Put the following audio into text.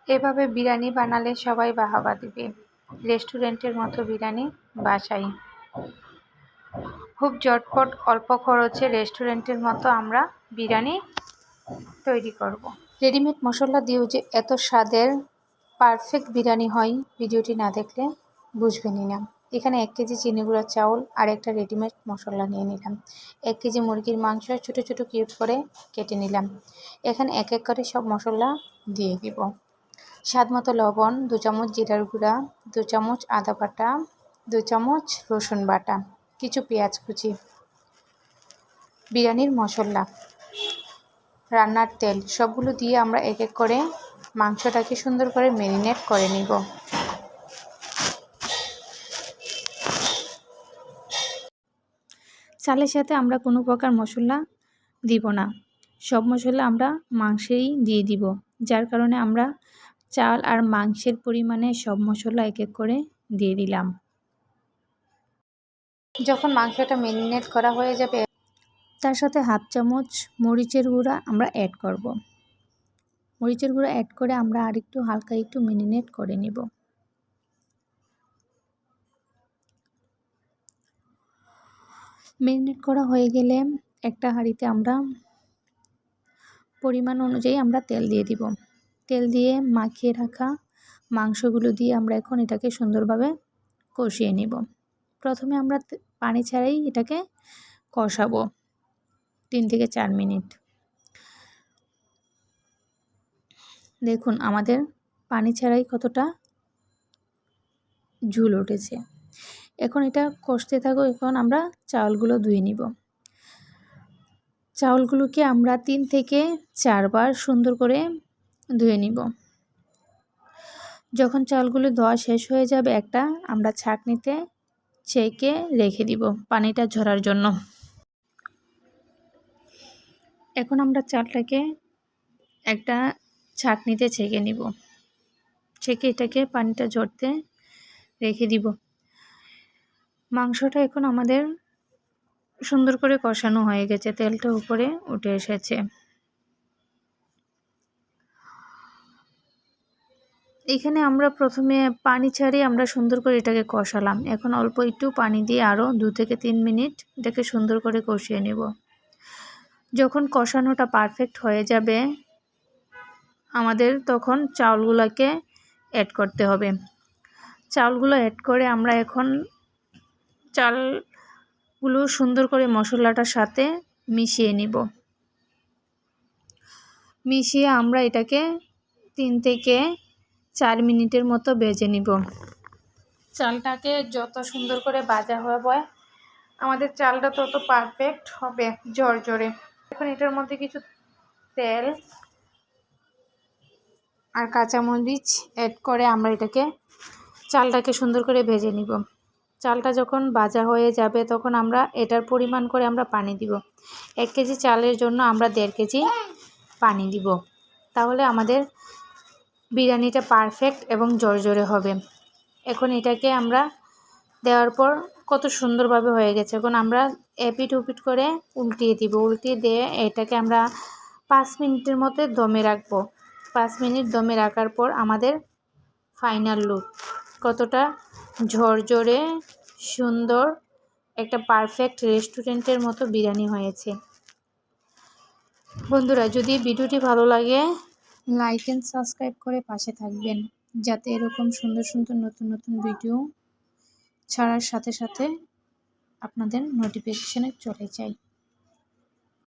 এভাবে বিরিয়ানি বানালে সবাই বাহবা দিবে। রেস্টুরেন্টের মতো বিরিয়ানি বাসায় খুব ঝটপট অল্প খরচে রেস্টুরেন্টের মতো আমরা বিরিয়ানি তৈরি করব। রেডিমেড মশলা দিয়েও যে এত স্বাদের পারফেক্ট বিরিয়ানি হয় ভিডিওটি না দেখলে বুঝবেনই না। এখানে 1 কেজি চিনি গুঁড়া চাউল আর একটা রেডিমেড মশলা নিয়ে নিলাম। 1 কেজি মুরগির মাংস ছোটো ছোটো কিউব করে কেটে নিলাম। এখানে এক এক করে সব মশলা দিয়ে দিব। স্বাদ মতো লবণ, 2 চামচ জিরার গুঁড়া, 2 চামচ আদা বাটা, 2 চামচ রসুন বাটা, কিছু পেঁয়াজ কুচি, বিরিয়ানির মশলা, রান্নার তেল সবগুলো দিয়ে আমরা এক এক করে মাংসটাকে সুন্দর করে ম্যারিনেট করে নিব। চালের সাথে আমরা কোনো প্রকার মশলা দিব না, সব মশলা আমরা মাংসেই দিয়ে দিব, যার কারণে আমরা চাল আর মাংসের পরিমাণে সব মশলা এক এক করে দিয়ে দিলাম। যখন মাংসটা ম্যারিনেট করা হয়ে যাবে তার সাথে 1/2 চামচ মরিচের গুঁড়া আমরা অ্যাড করব। মরিচের গুঁড়া অ্যাড করে আমরা আরেকটু হালকা একটু ম্যারিনেট করে নেব। ম্যারিনেট করা হয়ে গেলে একটা হাঁড়িতে আমরা পরিমাণ অনুযায়ী আমরা তেল দিয়ে দিব। তেল দিয়ে মাখিয়ে রাখা মাংসগুলো দিয়ে আমরা এখন এটাকে সুন্দরভাবে কষিয়ে নিব। প্রথমে আমরা পানি ছাড়াই এটাকে কষাবো 3 থেকে 4 মিনিট। দেখুন আমাদের পানি ছাড়াই কতটা ঝোল উঠেছে। এখন এটা কষতে থাকো। এখন আমরা চাউলগুলো ধুয়ে নিব। চাউলগুলোকে আমরা 3 থেকে 4 বার সুন্দর করে ধুয়ে নিব। যখন চাউলগুলো ধোয়া শেষ হয়ে যাবে একটা আমরা ছাঁকনিতে ছেঁকে রেখে দিব পানিটা ঝরার জন্য। এখন আমরা চালটাকে একটা ছাঁকনিতে ছেঁকে নিব। ছেঁকে এটাকে পানিটা ঝরতে রেখে দিব। মাংসটা এখন আমাদের সুন্দর করে কষানো হয়ে গেছে, তেলটা উপরে উঠে এসেছে। এখানে আমরা প্রথমে পানি ছাড়িয়ে আমরা সুন্দর করে এটাকে কষালাম। এখন অল্প একটু পানি দিয়ে আরও 2 থেকে 3 মিনিট এটাকে সুন্দর করে কষিয়ে নেব। যখন কষানোটা পারফেক্ট হয়ে যাবে আমাদের তখন চাউলগুলোকে অ্যাড করতে হবে। চাউলগুলো অ্যাড করে আমরা এখন চালগুলো সুন্দর করে মশলাটার সাথে মিশিয়ে নিব। মিশিয়ে আমরা এটাকে 3 থেকে 4 মিনিটের মতো ভেজে নিব। চালটাকে যত সুন্দর করে ভাজা হবে আমাদের চালটা তত পারফেক্ট হবে, ঝরঝরে। এখন এটার মধ্যে কিছু তেল আর কাঁচামরিচ অ্যাড করে আমরা এটাকে চালটাকে সুন্দর করে ভেজে নিব। চালটা যখন ভাজা হয়ে যাবে তখন আমরা এটার পরিমাণ করে আমরা পানি দিব। 1 কেজি চালের জন্য আমরা 1.5 কেজি পানি দিব। তাহলে আমাদের বিরিয়ানিটা পারফেক্ট এবং ঝরঝরে হবে। এখন এটাকে আমরা দেওয়ার পর কত সুন্দরভাবে হয়ে গেছে। এখন আমরা এপিট ওপিট করে উল্টিয়ে দিব। উল্টিয়ে দিয়ে এটাকে আমরা 5 মিনিটের মতো দমে রাখবো। 5 মিনিট দমে রাখার পর আমাদের ফাইনাল লুক কতটা ঝরঝরে সুন্দর একটা পারফেক্ট রেস্টুরেন্টের মতো বিরিয়ানি হয়েছে। বন্ধুরা যদি ভিডিওটি ভালো লাগে লাইক এন্ড সাবস্ক্রাইব করে পাশে থাকবেন, যাতে এরকম সুন্দর সুন্দর নতুন নতুন ভিডিও ছাড়ার সাথে সাথে আপনাদের নোটিফিকেশনে চলে যায়।